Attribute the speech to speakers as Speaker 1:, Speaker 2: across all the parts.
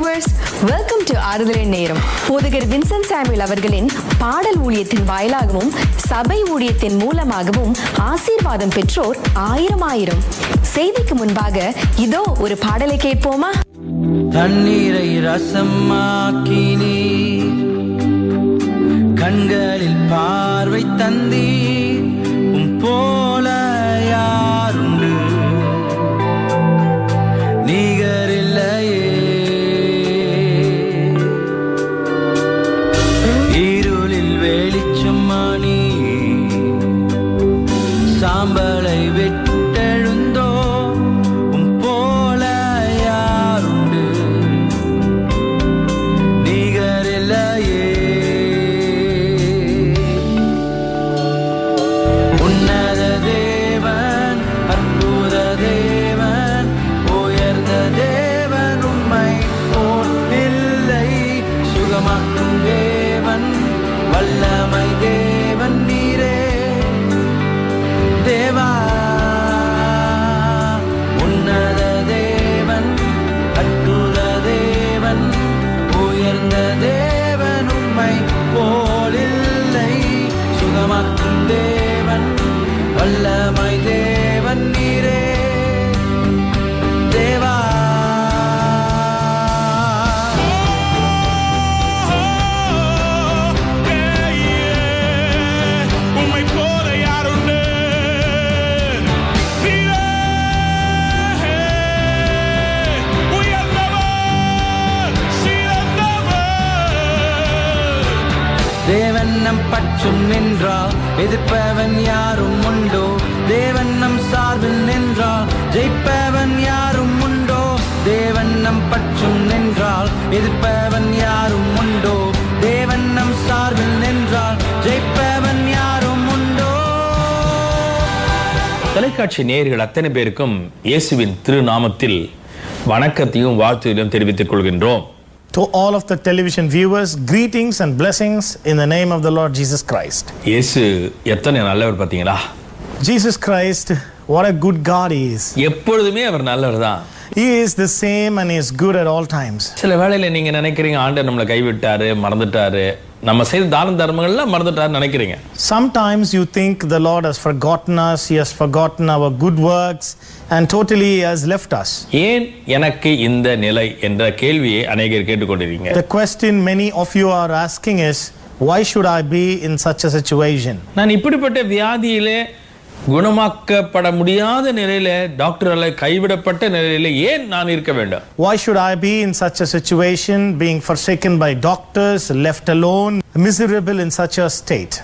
Speaker 1: viewers, welcome to ஆறுதலின் நேரம். போதகர் வின்சென்ட் சாமுவேல் அவர்களின் பாடல் ஊழியத்தின் வாயிலாகவும் சபை ஊழியத்தின் மூலமாகவும் ஆசீர்வாதம் பெற்றோர் ஆயிரம். செய்திக்கு முன்பாக இதோ ஒரு பாடலை கேட்போமா?
Speaker 2: தண்ணீரை ரசமாக்கினீ, கண்களில் பார்வை தந்தீ, போல யாருண்டு நிகரில்லையே. இருளில் வெளிச்சமானி, சாம்பலை விட்டெழுந்தோ, போல யாருண்டு நிகரில்லையே. உன்னத தேவன், அற்புத தேவன், உயர்ந்த தேவன், உம்மை போல் இல்லை. சுகமாக்கும் தேவன், வல்லமை தேவன் நீரே. தேவா உன்னத தேவன், அற்புத தேவன், உயர்ந்த தேவன், உம்மை போல் இல்லை. சுகமாக்கும் தேவன், வல்லமை தேவன் நீரே. தேவா
Speaker 3: உம்மை போல யாருண்டு? நீரே உயர்ந்தவர், சிறந்தவர்.
Speaker 2: தேவன் நம் பட்சம் நின்றால் எதிர்ப்பவன் யாரும் உண்டோ? தேவன் நம் சார்பில் நின்றால் ஜெயிப்பவன் யாரும் உண்டோ? தேவன் நம் பட்சம் நின்றால் எதிர்ப்பவன் யாரும் உண்டோ? தேவன் நம் சார்பில் நின்றால் ஜெயிப்பவன் யாரும் உண்டோ?
Speaker 4: தொலைக்காட்சி நேயர்கள் அத்தனை பேருக்கும் இயேசுவின் திருநாமத்தில் வணக்கத்தையும் வாழ்த்துகளையும் தெரிவித்துக் கொள்கின்றோம்.
Speaker 5: To all of the television viewers, greetings and blessings in the name of the Lord Jesus Christ.
Speaker 4: இயேசு எத்தனை நல்லவர் பார்த்தீங்களா?
Speaker 5: Jesus Christ, what a good God he is.
Speaker 4: எப்பொழுதுமே அவர் நல்லவர் தான்.
Speaker 5: He is the same and he is good at all times.
Speaker 4: சில வேளையில நீங்க நினைக்கிறீங்க ஆண்டவர் நம்மளை கைவிட்டாரு, மறந்துட்டாரு, நம்ம செய்த தான தர்மங்கள்லாம் மறந்துட்டாருன்னு நினைக்கிறீங்க.
Speaker 5: Sometimes you think the Lord has forgotten us, he has forgotten our good works and totally he has left us.
Speaker 4: ஏன் எனக்கு இந்த நிலை என்ற கேள்வியை அநேகர் கேட்டுக்கொண்டிருக்கீங்க.
Speaker 5: The question many of you are asking is, why should I be in such a situation?
Speaker 4: நான் இப்படிப்பட்ட வியாதியிலே குணமாக்கப்பட முடியாத நிலையில, டாக்டரால கைவிடப்பட்ட நிலையில ஏன் நான் இருக்க வேண்டும்?
Speaker 5: Why should I be in such a situation, being forsaken by doctors, left alone, miserable in such a state?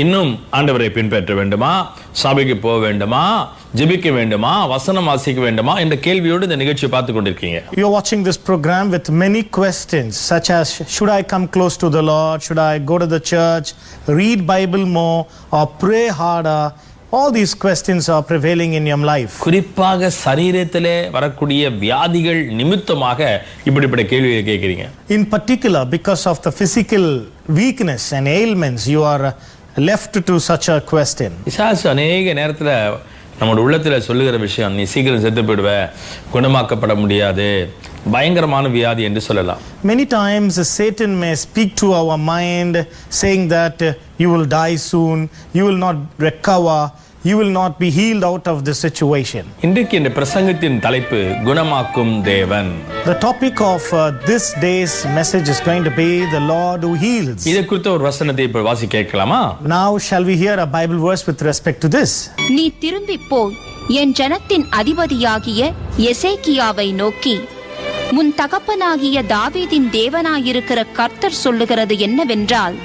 Speaker 4: இன்னும் ஆண்டவரை பின்பற்ற வேண்டுமா, சபைக்கு போக வேண்டுமா, ஜெபிக்க வேண்டுமா, வசனம் வாசிக்க வேண்டுமா என்ற கேள்வியோடு இந்த நிகழ்ச்சியை பார்த்து கொண்டிருக்கீங்க.
Speaker 5: You're watching this program with many questions such as, should I come close to the Lord, should I go to the church, read Bible more or pray harder? All these questions are prevailing in your life.
Speaker 4: குறிப்பாக சரீரத்திலே வரக்கூடிய வியாதிகள் நிமித்தமாக இப்படிப்பட்ட கேள்வியை கேட்கிறீங்க.
Speaker 5: In particular, because of the physical weakness and ailments, you are left to such a question.
Speaker 4: பிசாசு அநேக நேரத்துல நம்மளோட உள்ளத்துல சொல்லுகிற விஷயம், நீ சீக்கிரம் செத்து போயிடுவ, குணமாக்கப்பட முடியாது, பயங்கரமான வியாதி என்று சொல்லலாம்.
Speaker 5: Many times Satan may speak to our mind saying that you will die soon, you will not recover, you will not be healed out of this situation.
Speaker 4: இன்றைக்கு இந்த பிரசங்கத்தின் தலைப்பு குணமாக்கும் தேவன்.
Speaker 5: The topic of this day's message is going to be the Lord who heals.
Speaker 4: இதை குறித்த ஒரு வசனத்தை இப்ப வாசி கேட்கலாமா?
Speaker 5: Now shall we hear a Bible verse with respect to this?
Speaker 6: நீ திரும்பிப் போய் என் ஜனத்தின் அதிபதியாகிய எசேக்கியாவை நோக்கி, உன் தகப்பனாகிய தாவீதின் தேவனாயிருக்கிற கர்த்தர் சொல்லுகிறது என்னவென்றால்,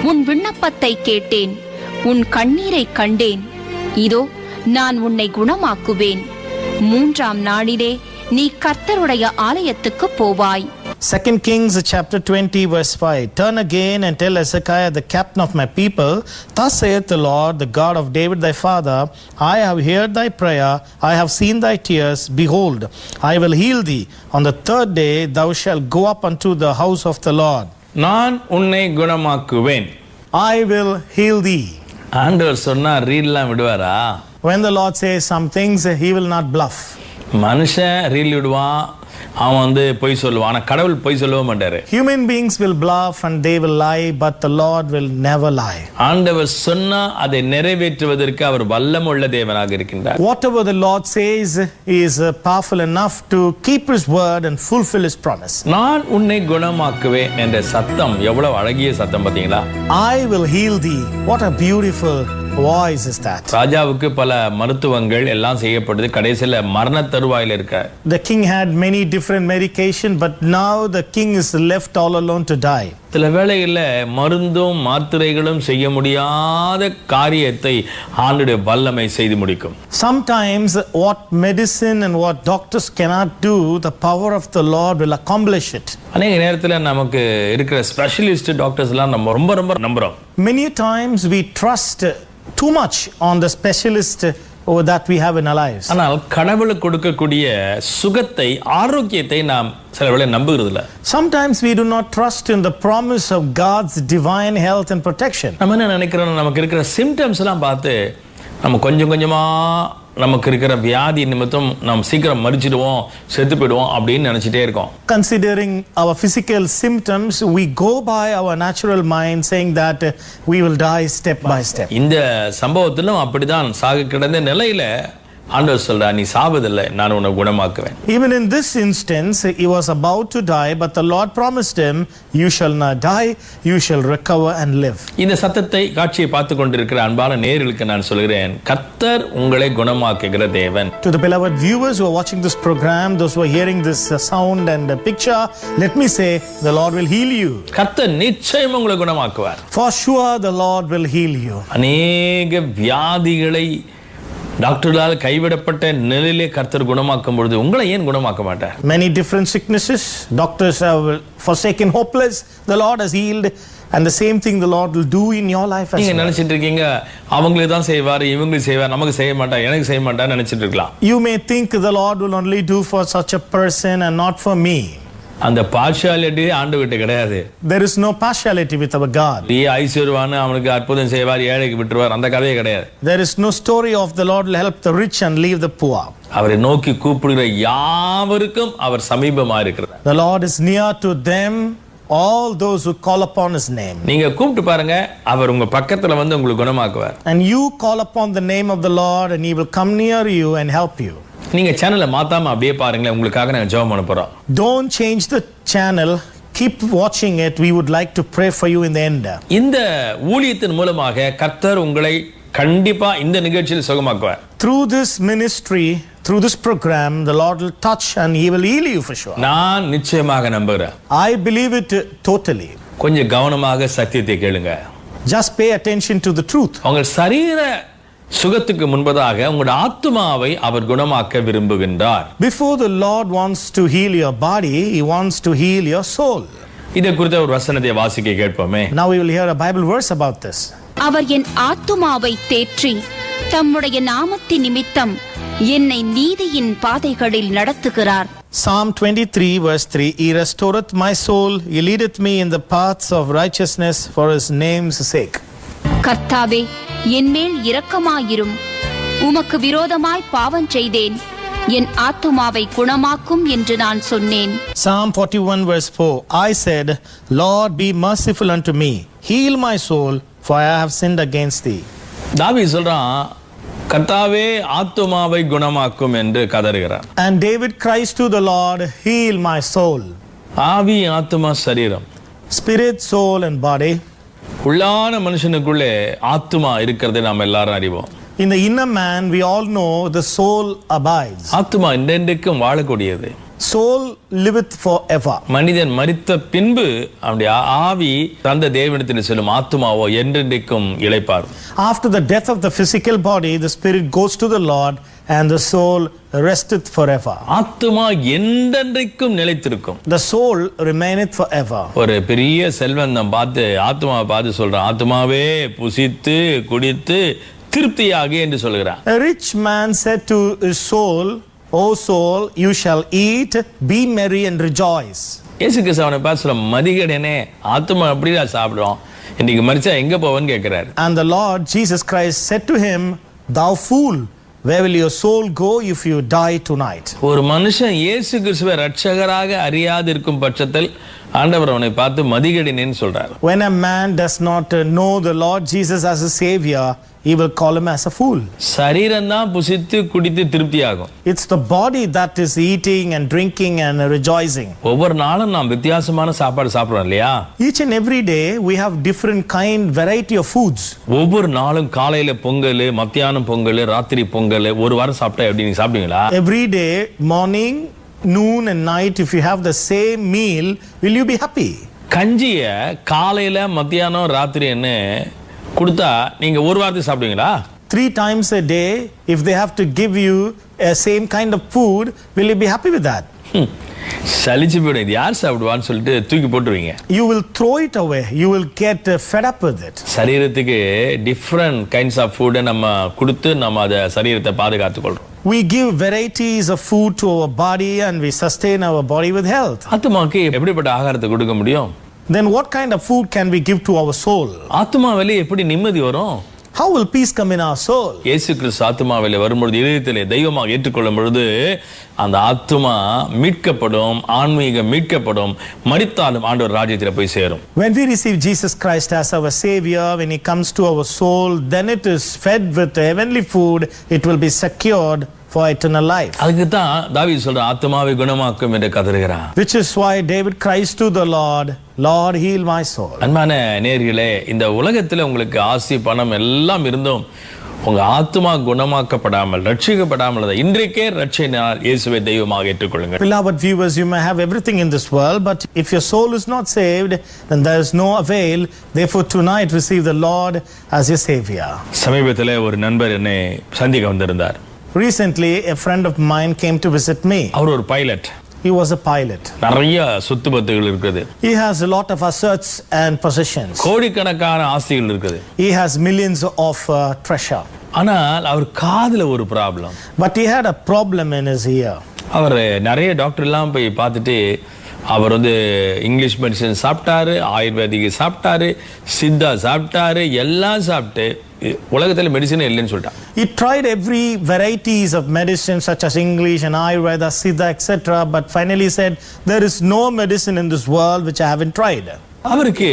Speaker 6: உன் விண்ணப்பத்தை கேட்டேன், உன் கண்ணீரை கண்டேன், இதோ நான் உன்னை குணமாக்குவேன். 3ஆம் நாளிலே நீ கர்த்தருடைய ஆலயத்துக்கு போவாய்.
Speaker 5: 2 Kings chapter 20 verse 5. Turn again and tell Hezekiah the captain of my people, thus saith the Lord, the God of David thy father, I have heard thy prayer, I have seen thy tears, behold, I will heal thee. On the 3rd day thou shalt go up unto the house of the Lord.
Speaker 4: நான் உன்னை குணமாக்குவேன்.
Speaker 5: I will heal thee.
Speaker 4: ஆண்டவர் சொன்னா ரீல்லாம் விடுவாரா?
Speaker 5: When the Lord says some things, he will not bluff.
Speaker 4: மனுஷன் reel விடுவான், அவன் வந்து பொய் சொல்லுவான். ஆனா கடவுள் பொய் சொல்லவே மாட்டாரு.
Speaker 5: Human beings will bluff and they will lie, but the Lord will never lie.
Speaker 4: ஆண்டவர் சொன்னா அதை நிறைவேற்றுவதற்கு அவர் வல்லமுள்ள தேவனாக இருக்கின்றார்.
Speaker 5: Whatever the Lord says is powerful enough to keep his word and fulfill his promise.
Speaker 4: நான் உன்னை குணமாக்குவேன் என்ற சத்தம் எவ்வளவு அழகிய சத்தம் பாத்தீங்களா?
Speaker 5: I will heal thee. What a beautiful voice is that.
Speaker 4: ராஜாவுக்கு பல மருத்துவங்கள் எல்லாம் செய்யப்படுது. கடைசியில மரண தருவாயில இருக்கார்.
Speaker 5: The king had many different medication, but now the king is left all alone to die.
Speaker 4: சில வேளையில மருந்தும் மாத்திரைகளும் செய்ய முடியாத காரியத்தை ஆண்டவருடைய வல்லமை செய்து முடிக்கும்.
Speaker 5: Sometimes what medicine and what doctors cannot do, the power of the Lord will accomplish it.
Speaker 4: அநேக நேரத்துல நமக்கு இருக்கிற ஸ்பெஷலிஸ்ட் டாக்டர்ஸ் எல்லாம் நம்ம ரொம்ப ரொம்ப நம்புறோம்.
Speaker 5: Many times we trust too much on the specialist that we have in our lives.
Speaker 4: ஆனால் கடவுளுக்கு கொடுக்கக்கூடிய சுகத்தை, ஆரோக்கியத்தை நாம் சில வேளை நம்புகிறது இல்ல.
Speaker 5: Sometimes we do not trust in the promise of God's divine health and protection.
Speaker 4: நம்ம என்ன நினைக்கிறோம், நமக்கு இருக்கிற சிம்டம்ஸ் எல்லாம் பார்த்து நம்ம கொஞ்சம் கொஞ்சமா நமக்கு இருக்கிற வியாதி நிமித்தம் நாம் சீக்கிரம் மரிச்சிடுவோம், செத்து போயிடுவோம் அப்படின்னு நினைச்சிட்டே இருக்கோம்.
Speaker 5: Considering our physical symptoms, we go by our natural mind saying that we will die step by step.
Speaker 4: இந்த சம்பவத்திலும் அப்படிதான் சாக கிடந்த நிலையில ஆண்டவர் சொல்றார், நீ சாவதில்லை, நான் உன்னை குணமாக்குவேன்.
Speaker 5: Even in this instance, he was about to die, but the Lord promised him, you shall not die, you shall recover and live.
Speaker 4: இந்த சத்தத்தை, காட்சியை பார்த்து கொண்டிருக்கிற அன்பான நேயர்களுக்கு நான் சொல்கிறேன், கர்த்தர் உங்களை குணமாக்குகிற தேவன்.
Speaker 5: To the beloved viewers who are watching this program, those who are hearing this sound and picture, let me say, the Lord will heal you.
Speaker 4: கர்த்தர் நிச்சயம் உங்களை குணமாக்குவார்.
Speaker 5: For sure, the Lord will heal you.
Speaker 4: அநேக வியாதிகளை டாக்டர்களால் கைவிடப்பட்ட நிலையிலே கர்த்தர் குணமாக்கும் பொழுது உங்களை ஏன் குணமாக்க மாட்டார்?
Speaker 5: Many different sicknesses, doctors have forsaken, hopeless. The Lord has healed, and the same thing the Lord will do in your life as
Speaker 4: நீங்க
Speaker 5: well.
Speaker 4: நினைச்சிட்டு இருக்கீங்க, அவங்களே தான் செய்வார், இவங்களுக்கு செய்வார், நமக்கு செய்ய மாட்டார், எனக்கு செய்ய மாட்டார் நினைச்சிட்டு இருக்கலாம்.
Speaker 5: You may think the Lord will only do for such a person and not for me.
Speaker 4: அந்த பார்ஷியாலிட்டி ஆண்டவர்கிட்ட கிடையாது.
Speaker 5: There is no partiality with our God.
Speaker 4: நீ ஐஸ்வர்யவான், அவனுக்கு அற்புதம் செய்வார், ஏழைக்கு விட்டுருவார், அந்த கதையே கிடையாது.
Speaker 5: There is no story of the Lord will help the rich and leave the poor.
Speaker 4: அவரை நோக்கி கூப்பிடுகிற யாவருக்கும் அவர் சமீபமா இருக்கிறார்.
Speaker 5: The Lord is near to them, all those who call upon his name.
Speaker 4: நீங்க கூப்பிட்டு பாருங்க, அவர் உங்க பக்கத்துல வந்து உங்களுக்கு குணமாக்குவார்.
Speaker 5: And you call upon the name of the Lord and he will come near you and help you.
Speaker 4: நீங்க சேனலை மாத்தாம அப்படியே பாருங்களேன், உங்களுக்காக நாங்க ஜெபம் பண்ண போறோம்.
Speaker 5: Don't change the channel. Keep watching it. We would like to pray for you in the end.
Speaker 4: இந்த ஊழியத்தின் மூலமாக கர்த்தர் உங்களை கண்டிப்பா இந்த நிகழ்ச்சியில் சுகமாக்குவார்.
Speaker 5: Through this ministry, through this program, the Lord will touch and he will heal you for sure.
Speaker 4: நான் நிச்சயமாக நம்புகிறேன்.
Speaker 5: I believe it totally.
Speaker 4: கொஞ்சம் கவனமாக சத்தியத்தை கேளுங்க.
Speaker 5: Just pay attention to the truth.
Speaker 4: உங்கள் சரீர சுகத்துக்கு முன்பதாக உங்களுடைய ஆத்துமாவை அவர் குணமாக்க விரும்புகின்றார்.
Speaker 5: Before the Lord wants to heal your body, he wants to heal your soul.
Speaker 4: இதை குறித்த ஒரு வசனத்தை வாசிக்க கேட்போமே.
Speaker 5: Now we will hear a Bible verse about this.
Speaker 6: அவர் என் ஆத்துமாவை தேற்றி தம்முடைய நாமத்தின் நிமித்தம் என்னை நீதியின் பாதைகளில் நடத்துகிறார்.
Speaker 5: Psalm 23 verse 3, he restoreth my soul, he leadeth me in the paths of righteousness for his name's sake.
Speaker 6: கர்த்தாவே, என்மேல் இரக்கமாயிரும், உமக்கு விரோதமாய் பாவம் செய்தேன், என் ஆத்துமாவை குணமாக்கும் என்று நான் சொன்னேன்.
Speaker 5: Psalm 41 verse 4, I said, Lord, be merciful unto me, heal my soul, for I have sinned against thee.
Speaker 4: தாவீது சொல்றான், கர்த்தாவே ஆத்துமாவை குணமாக்கும் என்று கதறுகிறார்.
Speaker 5: And David cries to the Lord, heal my soul.
Speaker 4: ஆவி, ஆத்துமா, சரீரம்,
Speaker 5: Spirit, soul and body.
Speaker 4: உள்ளான மனுஷனுக்குள்ளே ஆத்துமா இருக்கிறதை நாம் எல்லாரும் அறிவோம்.
Speaker 5: In the inner man, we all know the soul abides.
Speaker 4: ஆத்துமா என்றென்றைக்கும் வாழக்கூடியது.
Speaker 5: Soul liveth forever.
Speaker 4: மனிதன் மரித்த பின்பு அவனுடைய ஆவி தந்த தேவனிடத்தில் செல்லும், ஆத்துமாவோ என்றென்றைக்கும் இளைப்பாறும்.
Speaker 5: After the death of the physical body, the spirit goes to the Lord and the soul resteth forever.
Speaker 4: ஆத்துமா என்றென்றைக்கும் நிலைத்திருக்கும்.
Speaker 5: The soul remaineth forever.
Speaker 4: ஒரு பெரிய செல்வந்தன் பார்த்து ஆத்துமாவை பார்த்து சொல்றான், ஆத்துமாவே புசித்து குடித்து திருப்தியாகி என்று சொல்கிறான்.
Speaker 5: A rich man said to his soul, O soul, you shall eat, be merry and rejoice.
Speaker 4: இயேசு கிறிஸ்து அவனை பார்த்து சொல்ல, மதிகடனே, ஆத்துமா அப்படியா சாப்பிடுறோம், இன்னைக்கு மரிச்சா எங்க போவன்னு கேட்கிறாரு.
Speaker 5: And the Lord Jesus Christ said to him, Thou fool, Where will your soul go if you die tonight?
Speaker 4: ஒரு மனுஷன் இயேசு கிறிஸ்துவை ரட்சகராக அறியாது இருக்கும் பட்சத்தில் ஆண்டவர் அவனை பார்த்து மதிகடினேன்னு சொல்றாரு.
Speaker 5: When a man does not know the Lord Jesus as a savior, he will call him as a fool.
Speaker 4: சரீரம் தான் புசித்து குடித்து திருப்தியாகும்.
Speaker 5: It's the body that is eating and drinking and rejoicing.
Speaker 4: ஒவ்வொரு நாளும் நாம் வித்தியாசமான சாப்பாடு சாப்பிடுறோம் இல்லையா?
Speaker 5: Each and every day we have different variety of foods.
Speaker 4: ஒவ்வொரு நாளும் காலையில பொங்கல், மத்தியானம் பொங்கல், ராத்திரி பொங்கல், ஒரு வாரம் சாப்பிட்டா எப்படி நீங்க சாப்பிடுவீங்களா?
Speaker 5: Every day, morning, noon and night, if you have the same meal, will you be happy?
Speaker 4: கஞ்சிய காலையில மத்தியானம் ராத்திரின்னு கொடுத்தா நீங்க ஒரு வாரத்துக்கு சாப்பிடுவீங்களா?
Speaker 5: 3 times a day, if they have to give you a same kind of food, will you be happy with that?
Speaker 4: சலிச்சு போயிடும். இது யார் சாப்பிடுவான்னு சொல்லிட்டு தூக்கி போட்டுருவீங்க.
Speaker 5: You will throw it away. You will get fed up with it.
Speaker 4: சரீரத்துக்கு different kinds of ஃபுட்டை நம்ம கொடுத்து நம்ம அதை சரீரத்தை பாதுகாத்துக் கொள்றோம்.
Speaker 5: We give varieties of food to our body and we sustain our body with health.
Speaker 4: ஆத்துமாக்கு எப்படிப்பட்ட ஆகாரத்தை கொடுக்க முடியும்?
Speaker 5: Then what kind of food can we give to our soul?
Speaker 4: ஆத்துமாவிலே எப்படி நிம்மதி வரும்?
Speaker 5: How will peace come in our soul?
Speaker 4: இயேசு கிறிஸ்து ஆத்துமாவிலே வரும்பொழுது இதயத்திலே தெய்வமாக ஏற்றுக்கொள்ளும் பொழுது அந்த ஆத்துமா மீட்கப்படும், ஆன்மீகம் மீட்கப்படும், மரித்தாலும் ஆண்டவர் ராஜ்யத்தில் போய் சேரும்.
Speaker 5: When we receive Jesus Christ as our savior, when he comes to our soul, then it is fed with heavenly food. It will be secured for eternal life.
Speaker 4: அதுக்கு தான் தாவீது சொல்ற ஆத்துமாவை குணமாக்கும் என்று கதறுகிறான்.
Speaker 5: Which is why David cries to the Lord, Lord, heal my soul.
Speaker 4: அன்பான நேயர்களே, இந்த உலகத்தில் உங்களுக்கு ஆசி பணம் எல்லாம் இருந்தும் உங்க ஆத்துமா குணமாக்கப்படாமல் ரட்சிக்கப்படாமல் இன்றைக்கே ரட்சையினால் இயேசுவை தெய்வமாக ஏற்றுக்கொள்ளுங்கள்.
Speaker 5: Beloved viewers, you may have everything in this world, but if your soul is not saved, then there is no avail. Therefore tonight receive the Lord as your savior.
Speaker 4: சமீபத்தில் ஒரு நண்பர் என்னை சந்திக்க வந்திருந்தார்.
Speaker 5: Recently a friend of mine came to visit me.
Speaker 4: அவர் ஒரு pilot.
Speaker 5: He was a pilot.
Speaker 4: நிறைய சொத்து பத்துகள் இருக்குது.
Speaker 5: He has a lot of assets and possessions.
Speaker 4: கோடிக்கணக்கான ஆஸ்திகள் இருக்குது.
Speaker 5: He has millions of treasure.
Speaker 4: ஆனால் அவர் காதுல ஒரு problem.
Speaker 5: But he had a problem in his ear.
Speaker 4: அவர் நிறைய டாக்டர் எல்லாம் போய் பார்த்துட்டு அவர் இங்கிலீஷ் மெடிசன் சாப்பிட்டாரு, ஆயுர்வேதிக் சாப்பிட்டாரு, சித்தா சாப்பிட்டாரு, எல்லாம் சாப்பிட்டு உலகத்தில் மெடிசன் இல்லைன்னு சொல்லிட்டான்.
Speaker 5: He tried every varieties of medicine such as English and Ayurveda, Siddha, etc. But finally said, there is no medicine in this world which I haven't tried.
Speaker 4: அவருக்கு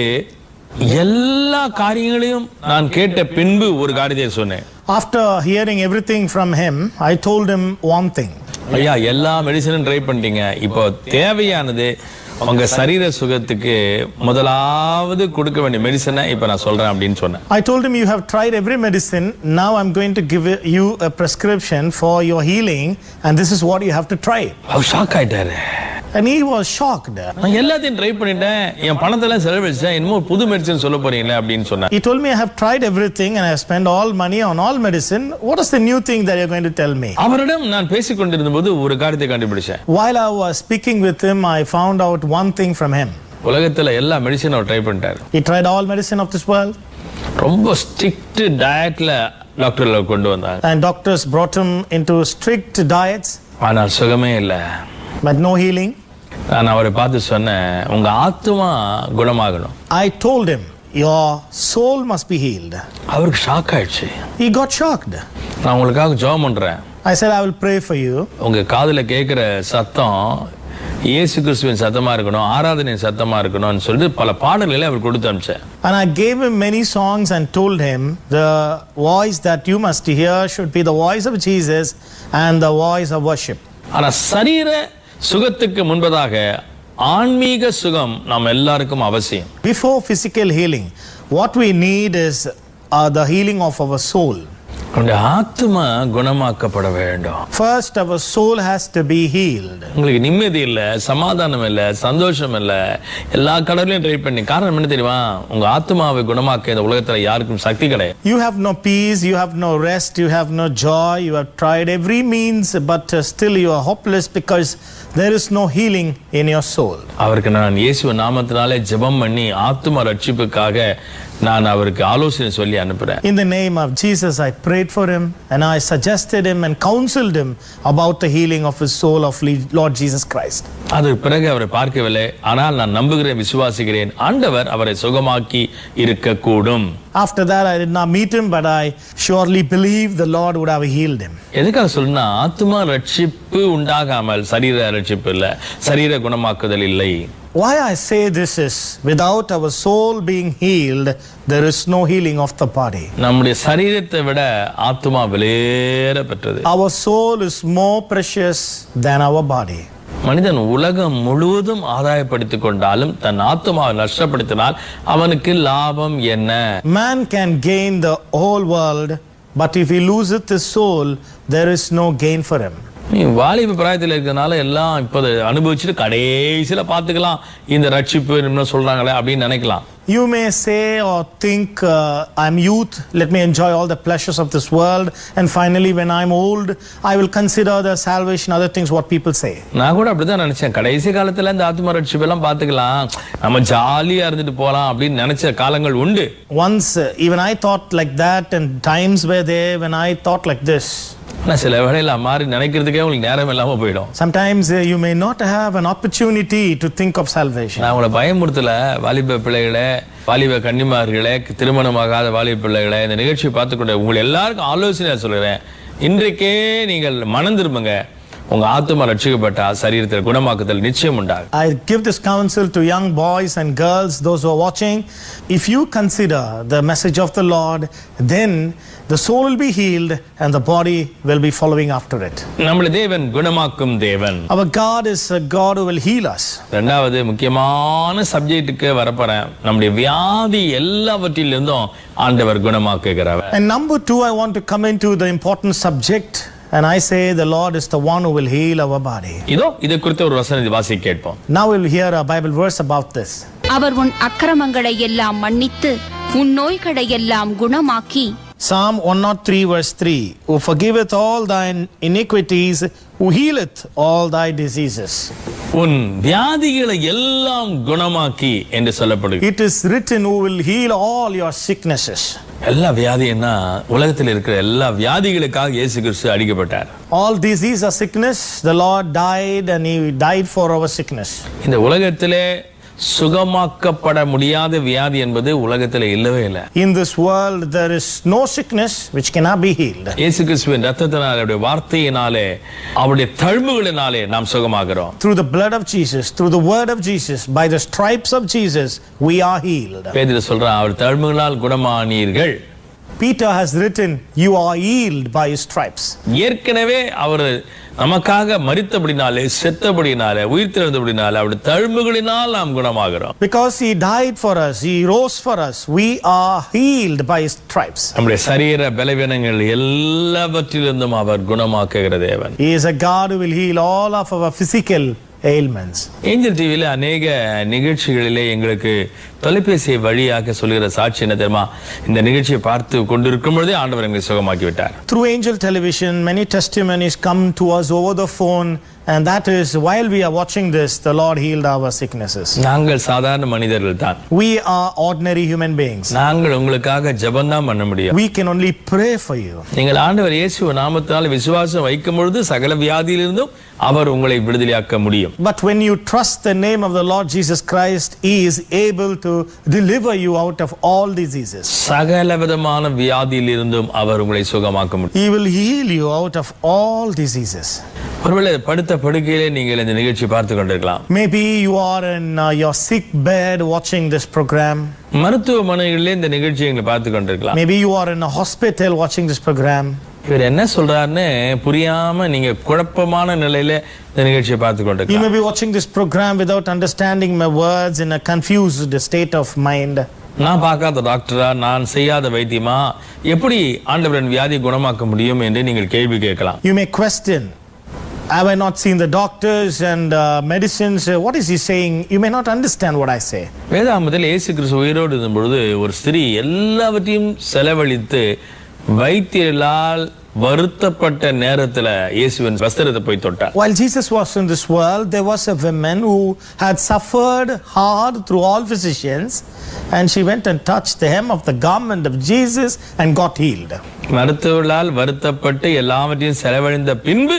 Speaker 4: எல்லா காரியங்களையும் நான் கேட்ட பின்பு ஒரு காரியத்தை சொன்னேன்.
Speaker 5: After hearing everything from him, I told him one thing.
Speaker 4: ஐயா, எல்லா மெடிசனும் ட்ரை பண்ணிட்டீங்க, இப்போ தேவையானது உங்க சரீர சுகத்துக்கு முதலாவது கொடுக்க வேண்டிய மெடிசனை இப்ப நான் சொல்றேன் அப்படின்னு சொன்னேன்.
Speaker 5: I told him, you have tried every medicine, now I'm going to give you a prescription for your healing and this is what you have to try.
Speaker 4: அவர் ஷாக் ஆயிட்டாரு.
Speaker 5: And he was shocked.
Speaker 4: நான் எல்லாத்தையும் try பண்ணிட்டேன், என் பணத்தெல்லாம் செலவழிச்சேன், இன்னும் புது medicine சொல்ல போறீங்களே அப்படின்னு சொன்னேன்.
Speaker 5: He told me, I have tried everything and I have spent all money on all medicine. What is the new thing that you're going to tell me?
Speaker 4: அவரிடம் நான் பேசிக் கொண்டிருந்த போது ஒரு காரியத்தை கண்டுபிடிச்சேன்.
Speaker 5: While I was speaking with him, I found out one thing from him.
Speaker 4: உலகத்துல எல்லா மெடிசனும் அவர் try பண்ணிட்டாரு.
Speaker 5: He tried all medicine of this world.
Speaker 4: ரொம்ப ஸ்ட்ரிக்ட் டயட்ல டாக்டர்ல கொண்டு வந்தாங்க.
Speaker 5: And doctors brought him into strict diets.
Speaker 4: ஆனால் சுகமே இல்லை.
Speaker 5: But no healing.
Speaker 4: நான் அவரை பார்த்து சொன்னேன், உங்க ஆத்துமா குணமாகணும்.
Speaker 5: I told him, your soul must be healed.
Speaker 4: அவருக்கு ஷாக் ஆயிடுச்சு.
Speaker 5: He got shocked.
Speaker 4: நான் உங்களுக்காக ஜெபம் பண்றேன்.
Speaker 5: I said, I will pray for you.
Speaker 4: உங்க காதுல கேட்கிற சத்தம் இயேசு கிறிஸ்துவின் சத்தமா இருக்கணும், ஆராதனையின் சத்தமா இருக்கணும்னு சொல்லிட்டு பல பாடல்களை அவர் கொடுத்து அனுப்பிச்சேன்.
Speaker 5: And I gave him many songs and told him the voice that you must hear should be the voice of Jesus and the voice of worship.
Speaker 4: ஆனா சரீர சுகத்துக்கு முன்பதாக ஆன்மீக சுகம் நாம் எல்லாருக்கும் அவசியம்.
Speaker 5: Before physical healing, what we need is the healing of our soul.
Speaker 4: நம்முடைய ஆத்துமா குணமாக்கப்பட வேண்டும்.
Speaker 5: First, our soul has to be healed.
Speaker 4: உங்களுக்கு நிம்மதி இல்லை, சமாதானம் இல்லை, சந்தோஷம் இல்லை, எல்லா கடவுளையும் ட்ரை பண்ணி காரணம் என்ன தெரியுமா? உங்க ஆத்துமாவை குணமாக்க இந்த உலகத்துல யாருக்கும் சக்தி கிடையாது.
Speaker 5: You have no peace, you have no rest, you have no joy, you have tried every means, but still you are hopeless because there is no healing in your soul.
Speaker 4: அவருக்கு நான் இயேசு நாமத்தினாலே ஜெபம் பண்ணி ஆத்தும ரட்சிப்புக்காக நான் அவருக்கு ஆலோசனை சொல்லி அனுப்புறேன்.
Speaker 5: In the name of Jesus, I prayed for him and I suggested him and counseled him about the healing of his soul of Lord Jesus Christ.
Speaker 4: அதற்கு பிறகு அவரை பார்க்கவில்லை, ஆனால் நான் நம்புகிறேன், விசுவாசிக்கிறேன், ஆண்டவர் அவரை சுகமாக்கி இருக்கக்கூடும்.
Speaker 5: After that, I did not meet him, but I surely believe the Lord would have healed him.
Speaker 4: எதுக்காக சொல்லுனா ஆத்மா ரட்சிப்பு உண்டாகாமல் சரீர ரட்சிப்பு இல்ல, சரீர குணமாக்குதல் இல்லை.
Speaker 5: Why I say this is, without our soul being healed, there is no healing of the body.
Speaker 4: நம்முடைய சரீரத்தை விட ஆத்மா விலையேற பெற்றது.
Speaker 5: Our soul is more precious than our body.
Speaker 4: மனிதன் உலகம் முழுவதும் ஆதாயப்படுத்திக் கொண்டாலும் தன் ஆத்மாவை நஷ்டப்படுத்தினால் அவனுக்கு லாபம் என்ன?
Speaker 5: Man can gain the whole world, but if he loseth his soul, there is no gain for him.
Speaker 4: நீ வாலிப பிராயத்தில் இருக்கிறதுனால எல்லாம் இப்போது அனுபவிச்சுட்டு கடைசியில பார்த்துக்கலாம் இந்த ரட்சிப்பு என்ன சொல்றாங்களே அப்படின்னு நினைக்கலாம்.
Speaker 5: You may say or think, I'm youth, let me enjoy all the pleasures of this world, and finally when I'm old, I will consider the salvation, other things what people say.
Speaker 4: நான் கூட அப்படிதான் நினைச்சேன். கடைசி காலத்துல இந்த ஆத்ம ரட்சிப்பு எல்லாம் பார்த்துக்கலாம், நம்ம ஜாலியா இருந்துட்டு போலாம் அப்படின்னு நினைச்ச காலங்கள் உண்டு.
Speaker 5: Once even I thought like that, and times were there when I thought like this.
Speaker 4: ஆனா சில வேளையில மாதிரி நினைக்கிறதுக்கே உங்களுக்கு நேரம் இல்லாம போயிடும்.
Speaker 5: Sometimes you may not have an opportunity to think of salvation.
Speaker 4: நான் உங்களை பயமுறுத்தல, வாலிப பிள்ளைகளே, வாலிப கன்னிமார்களே, திருமணமாகாத வாலிப பிள்ளைகளே, இந்த நிகழ்ச்சியை பார்த்துக்கொண்டு உங்களை எல்லாருக்கும் ஆலோசனை சொல்றேன். இன்றைக்கே நீங்கள் மனம் திரும்புங்க. உங்க ஆத்மா ரட்சிக்கப்பட்ட சரீரத்தில் குணமாக்குதல் நிச்சயம் உண்டாகும்.
Speaker 5: I give this counsel to young boys and girls, those who are watching. If you consider the message of the Lord, then the soul will be healed and the body will be following after it.
Speaker 4: நம்முடைய தேவன் குணமாக்கும் தேவன்.
Speaker 5: Our God is a God who will heal us.
Speaker 4: இரண்டாவது முக்கியமான சப்ஜெக்ட்டுக்கு வரப்போறேன். நம்முடைய வியாதி எல்லாவற்றிலிருந்தும் ஆண்டவர் குணமாக்குகிறவர்.
Speaker 5: And number 2, I want to come into the important subject. And I say the Lord is the one who will heal our body.
Speaker 4: இதோ இது குறித்த ஒரு வசனத்தை வாசிக்க கேட்போம்.
Speaker 5: Now we'll hear a Bible verse about this.
Speaker 6: அவர் உன் அக்கிரமங்களை எல்லாம் மன்னித்து உன் நோய்களை எல்லாம் குணமாக்கி.
Speaker 5: Psalm 103 verse 3, who forgiveth all thine iniquities, who healeth all thy diseases.
Speaker 4: உன் வியாதிகளை எல்லாம் குணமாக்கி என்று சொல்லப்படுகிறது.
Speaker 5: It is written, who will heal all your sicknesses.
Speaker 4: எல்லா வியாதின்னா உலகத்தில் இருக்கிற எல்லா வியாதிகளுக்காக இயேசு கிறிஸ்து அடிக்கப்பட்டார்.
Speaker 5: All disease or sickness, the Lord died and he died for our sickness.
Speaker 4: இந்த உலகத்திலே சுகமாக்கப்பட முடியாத வியாதி என்பது உலகத்தில் இல்லவே இல்லை.
Speaker 5: In this world there is no sickness which cannot be healed.
Speaker 4: இயேசு கிறிஸ்துவின் இரத்தத்தினாலே, அவருடைய வார்த்தையினாலே, அவருடைய தழும்புகளினாலே நாம் சுகமாகிறோம்.
Speaker 5: Through the blood of Jesus, through the word of Jesus, by the stripes of Jesus, we are healed.
Speaker 4: பேதுரு சொல்றான், அவர் தழும்புகளால் குணமானீர்கள்.
Speaker 5: Peter has written, you are healed by his stripes.
Speaker 4: ஏற்கனவே அவர் நமக்காக மரித்தபடினாலே, செத்தபடினாலே, உயிர்த்தெழுந்தபடினாலே, அவருடைய தழும்புகளினால் நாம் குணமாகிறோம்.
Speaker 5: Because he died for us, he rose for us, we are healed by his stripes.
Speaker 4: நம்முடைய சரீர பலவீனங்கள் எல்லாவற்றிலிருந்தும் அவர் குணமாக்குகிற தேவன்.
Speaker 5: He is a God who will heal all of our physical ailments.
Speaker 4: Angel டிவியில அநேக நிகழ்ச்சிகளிலே எங்களுக்கு தொலைபேசி வழியாக சொல்லுகிற சாட்சி என்ன தெரியுமா? இந்த நிகழ்ச்சியை பார்த்து கொண்டிருக்கும் பொழுதே ஆண்டவர் எங்களை சுகமாக்கி விட்டார்.
Speaker 5: Through Angel Television, many testimonies come to us over the phone, and that is, while we are watching this, the Lord healed our sicknesses.
Speaker 4: நாங்கள் சாதாரண மனிதர்கள் தான்.
Speaker 5: We are ordinary human beings.
Speaker 4: நாங்கள் உங்களுக்காக ஜெபம் தான் பண்ண முடியும்.
Speaker 5: We can only pray for you.
Speaker 4: நீங்கள் ஆண்டவர் இயேசு நாமத்தால் விசுவாசம் வைக்கும் பொழுது சகல வியாதியிலிருந்தும் அவர் உங்களை விடுதலையாக்க முடியும்.
Speaker 5: But when you trust the name of the Lord Jesus Christ, he is able to deliver you out of all diseases.
Speaker 4: சகல விதமான வியாதியிலிருந்தும் அவர் உங்களை சுகமாக்க முடியும்.
Speaker 5: He will heal you out of all diseases.
Speaker 4: ஒருவேளை படுத்த படுக்கையிலே நீங்கள் இந்த நிகழ்ச்சி பார்த்து கொண்டிருக்கலாம்.
Speaker 5: Maybe you are in your sick bed watching this program.
Speaker 4: மருத்துவமனைகளிலே இந்த நிகழ்ச்சியை நீங்கள் பார்த்து கொண்டிருக்கலாம்.
Speaker 5: Maybe you are in a hospital watching this program.
Speaker 4: இவர் என்ன சொல்றாருன்னு புரியாம நீங்க குழப்பமான நிலையில இந்த நிகழ்ச்சியை பார்த்து
Speaker 5: You may
Speaker 4: கொண்டிருக்கலாம்.
Speaker 5: be watching this program without understanding my words, in a confused state of mind.
Speaker 4: நான் பார்க்காத டாக்டரா, நான் செய்யாத வைத்தியமா, எப்படி ஆண்டவரின் வியாதியை குணமாக்க முடியும் என்று நீங்கள் கேள்வி கேட்கலாம்.
Speaker 5: You may question, have I not seen the doctors and medicines? What is he saying? You may not understand what I say.
Speaker 4: வேதாகமத்தில் இயேசு கிறிஸ்து உயிரோடு இருந்த பொழுது ஒரு ஸ்திரீ எல்லாவற்றையும் செலவழித்து வைத்தியர்களால் வருத்தப்பட்ட நேரத்துல இயேசுவின் வஸ்திரத்தை போய் தொட்டார்.
Speaker 5: While Jesus was in this world, there was a woman who had suffered hard through all physicians, and she went and touched the hem of the garment of Jesus and got healed.
Speaker 4: மருத்துவர்களால் வருத்தப்பட்டு எல்லாவற்றையும் செலவழிந்த பின்பு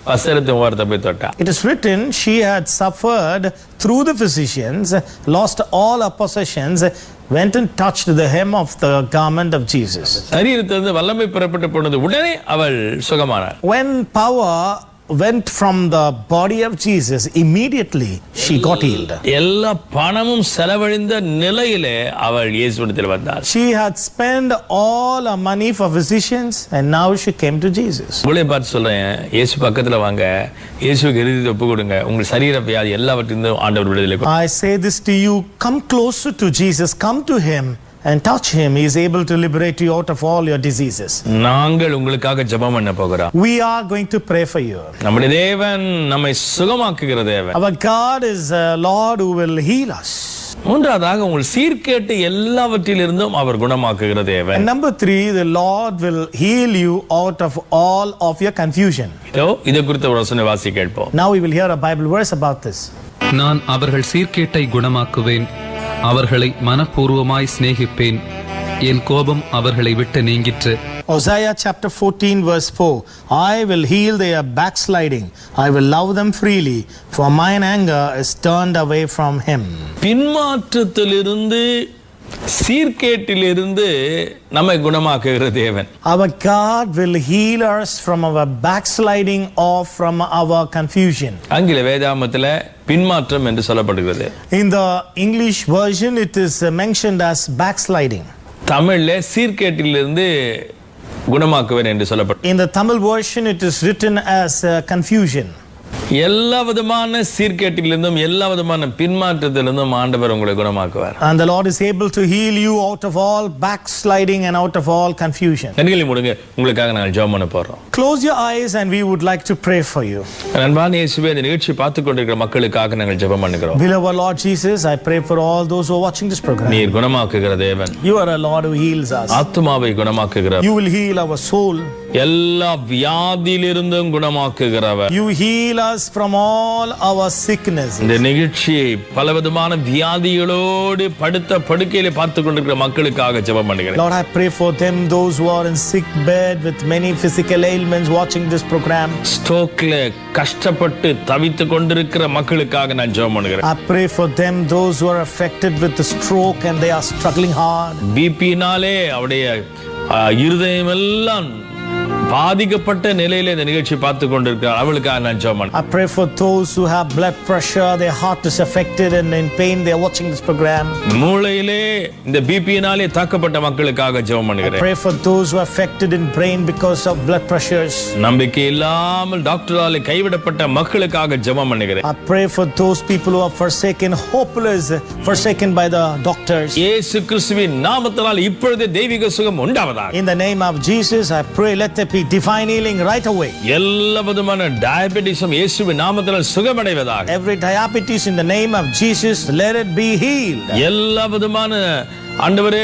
Speaker 4: வஸ்திரத்தை ஓரத்தை போய் தொட்டார்.
Speaker 5: It is written, she had suffered through the physicians, lost all her possessions, went and touched the hem of the garment of Jesus.
Speaker 4: சரீரத்திலிருந்து வல்லமை புறப்பட்டு போனது உடனே அவள் சுகமானாள்.
Speaker 5: When power went from the body of Jesus, immediately she got healed.
Speaker 4: எல்லா பணமும் செலவழிந்த நிலையிலே அவள் இயேசுவிடத்தில் வந்தாள்.
Speaker 5: She had spent all her money for physicians and now she came to Jesus.
Speaker 4: உங்களை பார்த்து சொல்றேன், இயேசு பக்கத்துல வாங்க, இயேசுவுக்கு இருதயத்தை ஒப்பு கொடுங்க, உங்கள் சரீர வியாதி எல்லாவற்றிலிருந்தும் ஆண்டவர் விடுதலை கொடுப்பார்.
Speaker 5: I say this to you, come closer to Jesus, come to him and touch him. He is able to liberate you out of all your diseases.
Speaker 4: நாங்கள் உங்களுக்காக ஜெபம் பண்ண போகிறோம்.
Speaker 5: We are going to pray for you.
Speaker 4: நம்முடைய தேவன் நம்மை சுகமாக்குகிற தேவன்.
Speaker 5: Our God is a Lord who will heal us.
Speaker 4: மூன்றாவதாக உங்கள் சீர்கேட்டு எல்லாவற்றிலிருந்தும் அவர் குணமாக்குகிற தேவன்.
Speaker 5: And number 3, the Lord will heal you out of all of your confusion.
Speaker 4: இதை குறித்த ஒரு வசன வாசி கேட்போம்.
Speaker 5: Now we will hear a Bible verse about this.
Speaker 7: நான் அவர்கள் சீர்கேட்டை குணமாக்குவேன், அவர்களை மனப்பூர்வமாய் சிநேகிப்பேன், என் கோபம் அவர்களை விட்டு நீங்கிற்று.
Speaker 5: Hosea chapter 14 verse 4, I will heal their backsliding, I will love them freely, for mine anger is turned away from him.
Speaker 4: பின்மாற்றத்திலிருந்து சீர்கேட்டிலிருந்து நம்மை குணமாக்குகிற தேவன்.
Speaker 5: Our God will heal us from our backsliding or from our confusion.
Speaker 4: ஆங்கில வேதாகமத்தில் பின்மாற்றம் என்று சொல்லப்படுகிறது.
Speaker 5: In the English version it is mentioned as backsliding.
Speaker 4: தமிழ்ல சீர்கேட்டிலிருந்து குணமாக்குவேன் என்று சொல்லப்படும்.
Speaker 5: In the Tamil version it is written as confusion.
Speaker 4: எல்லா விதமான சீர்கேட்டிலிருந்தும் எல்லா விதமான பின்மாற்றத்திலிருந்தும் ஆண்டவர் உங்களை குணமாக்குவார்.
Speaker 5: And the Lord is able to heal you out of all backsliding and out of all confusion.
Speaker 4: கண்களை மூடுங்க, உங்களுக்காக நாங்கள் ஜெபம் பண்ண போறோம்.
Speaker 5: Close your eyes and we would like to pray for you.
Speaker 4: அன்பான இயேசுவே, இந்த நிகழ்ச்சி பார்த்து கொண்டிருக்கிற மக்களுக்காக நாங்கள் ஜெபம் பண்ணுகிறோம்.
Speaker 5: Beloved Lord Jesus, I pray for all those who are watching this program.
Speaker 4: நீர் குணமாக்குகிற தேவன்.
Speaker 5: You are a Lord who heals us.
Speaker 4: ஆத்துமாவை குணமாக்குகிறவர்.
Speaker 5: You will heal our soul.
Speaker 4: எல்லா வியாதியிலிருந்தும் குணமாக்குகிறவர்.
Speaker 5: You heal us from all our sicknesses.
Speaker 4: இந்த நிகழ்ச்சியை பலவிதமான வியாதிகளோடு படுத்த படுக்கையில பார்த்து கொண்டிருக்கிற மக்களுக்காக ஜெபம் பண்ணுகிறேன்.
Speaker 5: Lord, I pray for them, those who are in sick bed with many physical ailments watching this program.
Speaker 4: ஸ்ட்ரோக்ல கஷ்டப்பட்டு தவித்து கொண்டிருக்கிற மக்களுக்காக நான் ஜெபம் பண்ணுகிறேன்.
Speaker 5: I pray for them, those who are affected with the stroke and they are struggling hard.
Speaker 4: பிபினாலே அவருடைய இருதயம் எல்லாம் பாதிக்கப்பட்ட நிலையில இந்த நிகழ்ச்சி பார்த்து கொண்டிருக்கிறார், அவளுக்காக நான் ஜெபம் பண்ணுகிறேன்.
Speaker 5: I pray for those who have blood pressure, their heart is affected and in pain, they are watching this program.
Speaker 4: மூளையிலே இந்த பிபினாலே தாக்கப்பட்ட மக்களுக்காக ஜெபம்
Speaker 5: I
Speaker 4: பண்ணுகிறேன்.
Speaker 5: pray for those who are affected in brain because of blood pressures.
Speaker 4: நம்பிக்கை இல்லாமல் டாக்டராலே கைவிடப்பட்ட மக்களுக்காக ஜெபம் பண்ணுகிறேன்.
Speaker 5: I pray for those people who are forsaken, hopeless, forsaken by the doctors.
Speaker 4: இயேசு கிறிஸ்துவின் நாமத்தினால் இப்பொழுதே தெய்வீக சுகம் உண்டாவதாக.
Speaker 5: In the name of Jesus, I pray, let there be divine healing right away.
Speaker 4: எல்லா விதமான டயபெட்டிஸும் இயேசுவின் நாமத்தினால் சுகமடைவதாக.
Speaker 5: Every diabetes in the name of Jesus, let it be healed.
Speaker 4: எல்லா விதமான ஆண்டவரே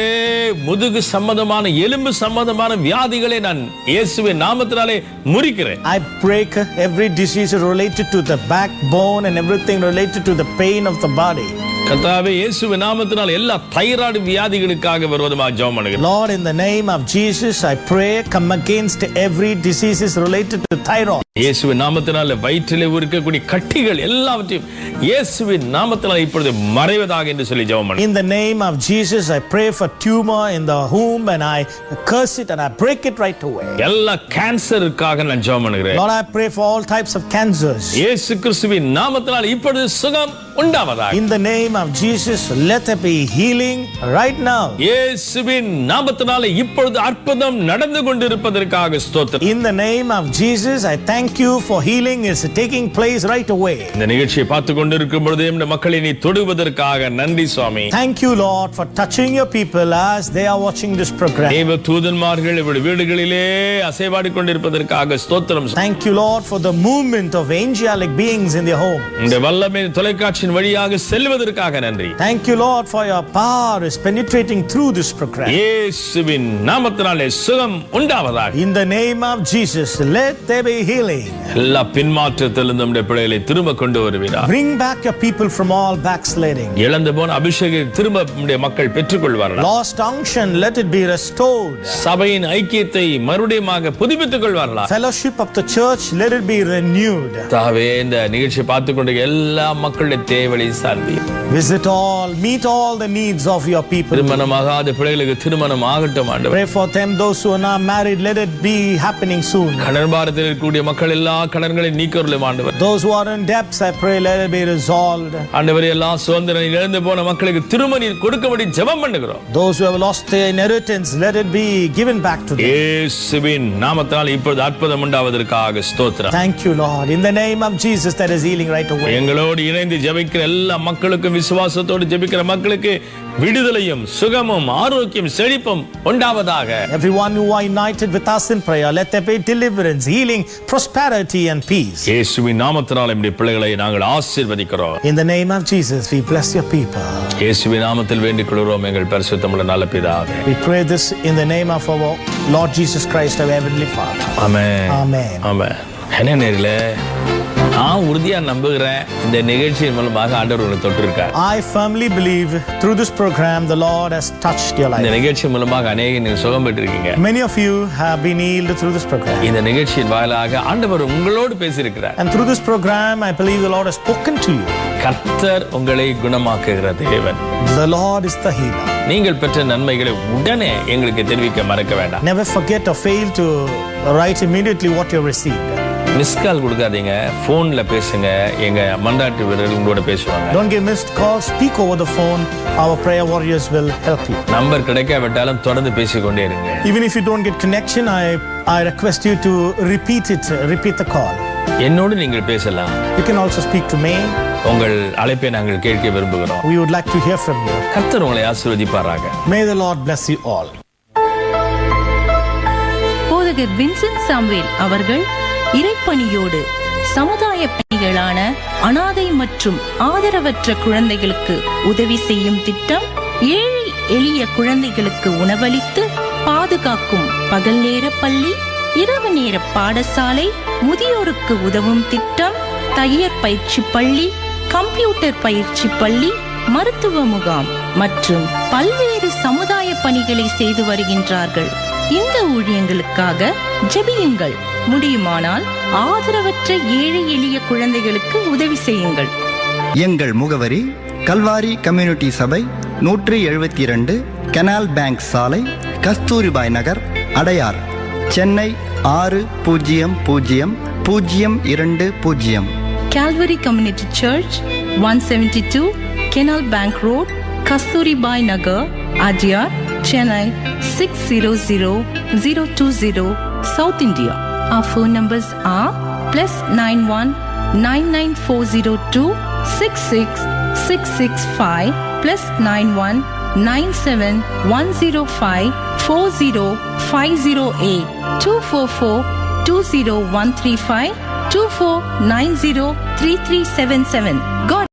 Speaker 4: முதுகு சம்பந்தமான எலும்பு சம்பந்தமான வியாதிகளை நான் இயேசுவின் நாமத்தினாலே முறிக்கிறேன்.
Speaker 5: I break every disease related to the backbone and everything related to the pain of the body.
Speaker 4: கர்த்தாவே, இயேசுவின் நாமத்தினால் எல்லா தைராய்டு வியாதிகளுக்காக விரோதமாக ஜெபம் பண்ணுகிறேன்.
Speaker 5: Lord, in the name of Jesus, I pray, come against every diseases related to thyroid.
Speaker 4: இயேசுவின் நாமத்தினால வயிற்றிலே இருக்கக்கூடிய கட்டிகள் எல்லாவற்றையும் இயேசுவின் நாமத்தினால் இப்பொழுது மறைவதாக என்று சொல்லி ஜெபம் பண்ணுகிறேன்.
Speaker 5: In the name of Jesus, I pray for tumor in the womb and I curse it and I break it right away.
Speaker 4: எல்லா கேன்சருக்காக நான் ஜெபம் பண்ணுகிறேன்.
Speaker 5: Lord, I pray for all types of cancers.
Speaker 4: இயேசு கிறிஸ்துவின் நாமத்தினால் இப்பொழுது சுகம் உண்டாவதாக.
Speaker 5: In the name of Jesus, let there be healing right now.
Speaker 4: இயேசுவின் நாமத்தினாலே இப்பொழுது அற்புதம் நடந்து கொண்டிருப்பதற்காக ஸ்தோத்திரம்.
Speaker 5: In the name of Jesus, I thank you for healing is taking place right away.
Speaker 4: இந்த நிகழ்ச்சியை பார்த்து கொண்டிருக்கும் பொழுது இந்த மக்களை நீ தொடுவதற்காக நன்றி சுவாமி.
Speaker 5: Thank you, Lord, for touching your people as they are watching this program.
Speaker 4: தேவ தூதன்மார்கள் இவருடைய வீடுகளிலே அசைவாடி கொண்டிருப்பதற்காக ஸ்தோத்திரம்.
Speaker 5: Thank you, Lord, for the movement of angelic beings in their home.
Speaker 4: இந்த வல்லமை தொலைக்காட்சியின் வழியாக செல்வதற்காக நன்றி.
Speaker 5: Thank you, Lord, for your power is penetrating through this program.
Speaker 4: இயேசுவின் நாமத்தினாலே சுகம் உண்டாவதாக.
Speaker 5: In the name of Jesus, let there be healing.
Speaker 4: எல்லா பின்மாற்றத்திலிருந்து நம்முடைய பிள்ளைகளை திரும்ப கொண்டு வருவீரார்.
Speaker 5: Bring back your people from all backsliding.
Speaker 4: இழந்து போன அபிஷேகம் திரும்ப நம்முடைய மக்கள் பெற்றுக்கொள்வார்கள்.
Speaker 5: Lost unction, let it be restored.
Speaker 4: சபையின் ஐக்கியத்தை மறுபடியுமாக புதுப்பித்துக் கொள்வார்களா.
Speaker 5: Fellowship of the church, let it be renewed.
Speaker 4: தாவே, இந்த நிகழ்ச்சியை பார்த்து கொண்டு எல்லா மக்களுடைய தேவையை சார்ந்தீர்.
Speaker 5: Visit all, meet all the needs of your people.
Speaker 4: திருமணமாகாத பிள்ளைகளுக்கு திருமணம் ஆகட்டும் ஆண்டவரே.
Speaker 5: Pray for them, those who are not married, let it be happening soon.
Speaker 4: கடன் பாரத்தில் இருக்கக்கூடிய மக்கள் எல்லா கடன்களை நீக்கருளும் ஆண்டவர்.
Speaker 5: Those who are in debts, I pray, let it be resolved.
Speaker 4: ஆண்டவரே, எல்லா சுதந்திரம் இழந்து போன மக்களுக்கு திரும்ப நீர் கொடுக்கும்படி ஜெபம் பண்ணுகிறோம்.
Speaker 5: Those who have lost their inheritance, let it be given back to them.
Speaker 4: இயேசுவின் நாமத்தால் இப்பொழுது அற்புதம் உண்டாவதற்காக ஸ்தோத்திரம்.
Speaker 5: Thank you, Lord. In the name of Jesus, that is healing right away.
Speaker 4: எங்களோடு இணைந்து ஜெபிக்கிற எல்லா மக்களுக்கும், விசுவாசத்தோடு ஜெபிக்கிற மக்களுக்கு விடுதலையும் சுகமும் ஆரோக்கியம் செழிப்பும் உண்டாவதாக.
Speaker 5: Everyone who are united with us in prayer, let there be deliverance, healing, prosperity and peace.
Speaker 4: இயேசுவின் நாமத்தினால் நம்முடைய பிள்ளைகளை நாங்கள் ஆசீர்வதிக்கிறோம்.
Speaker 5: In the name of Jesus, we bless your people.
Speaker 4: இயேசுவின் நாமத்தில் வேண்டிக் கொள்கிறோம் எங்கள் பரிசுத்தமுள்ள நல்ல பிதாவே.
Speaker 5: We pray this in the name of our Lord Jesus Christ, our heavenly Father.
Speaker 4: Amen.
Speaker 5: Amen.
Speaker 4: ஆமென். என்ன நேரிலே நான் உறுதியா நம்புகிறேன், இந்த நிகழ்ச்சியின் மூலமாக ஆண்டவர் உங்களை தொட்டிருக்கார்.
Speaker 5: I firmly believe through this program the Lord has touched your
Speaker 4: இந்த
Speaker 5: life.
Speaker 4: நிகழ்ச்சி மூலமாக அநேக நீங்க சுகம் பெற்றிருக்கீங்க.
Speaker 5: Many of you have been healed through this program.
Speaker 4: இந்த நிகழ்ச்சியின் வாயிலாக ஆண்டவர் உங்களோடு பேசியிருக்கிறார்.
Speaker 5: And through this program, I believe the Lord has spoken to you.
Speaker 4: கர்த்தர் உங்களை குணமாக்குகிற தேவன்.
Speaker 5: The Lord is the healer.
Speaker 4: நீங்கள் பெற்ற நன்மைகளை உடனே எங்களுக்கு தெரிவிக்க மறக்க வேண்டாம்.
Speaker 5: Never forget or fail to write immediately what you received.
Speaker 4: Miss call கொடுக்காதீங்க, போன்ல பேசுங்க. எங்க மண்டாட்டு வீரர்கள் உங்களோட பேசுவாங்க.
Speaker 5: Don't give missed calls. Speak over the phone. Our prayer warriors will help you.
Speaker 4: Number கிடைக்காவிட்டாலும் தொடர்ந்து பேசிக்கொண்டே இருங்க.
Speaker 5: Even if you don't get connection, I request you to repeat the call.
Speaker 4: என்னோடு நீங்கள் பேசலாம்.
Speaker 5: You can also speak to me.
Speaker 4: உங்கள் அழைப்பை நாங்கள் கேட்க விரும்புகிறோம்.
Speaker 5: We would like to hear from you.
Speaker 4: கர்த்தர் உங்களை ஆசீர்வதிப்பாராக.
Speaker 5: May the Lord bless you all.
Speaker 8: போதகர் வின்சென்ட் சாமுவேல் அவர்கள் இறைப்பணியோடு சமுதாய பணிகளான அனாதை மற்றும் ஆதரவற்ற குழந்தைகளுக்கு உதவி செய்யும் திட்டம், ஏழை எளிய குழந்தைகளுக்கு உணவளித்து பாதுகாக்கும் பகல் நேர பள்ளி, இரவு நேர பாடசாலை, முதியோருக்கு உதவும் திட்டம், தையர் பயிற்சி பள்ளி, கம்ப்யூட்டர் பயிற்சி பள்ளி, மருத்துவ முகாம் மற்றும் பல்வேறு சமுதாய பணிகளை செய்து வருகின்றார்கள். இந்த ஊழியங்களுக்காக ஜெபியுங்கள். முடியுமானால் ஆதரவற்ற ஏழை எளிய குழந்தைகளுக்கு உதவி செய்யுங்கள்.
Speaker 9: எங்கள் முகவரி கல்வாரி கம்யூனிட்டி சபை, 172 கெனால் பேங்க் சாலை, கஸ்தூரிபாய் நகர், Adyar, Chennai 600020.
Speaker 8: Calvary Community Church, 172 Canal Bank Road, Kasturibai Nagar, Adyar, Chennai 600020, South India. Our phone numbers are +91 99402 66665, +91 97105 40508, 244 20135, 2490 3377. God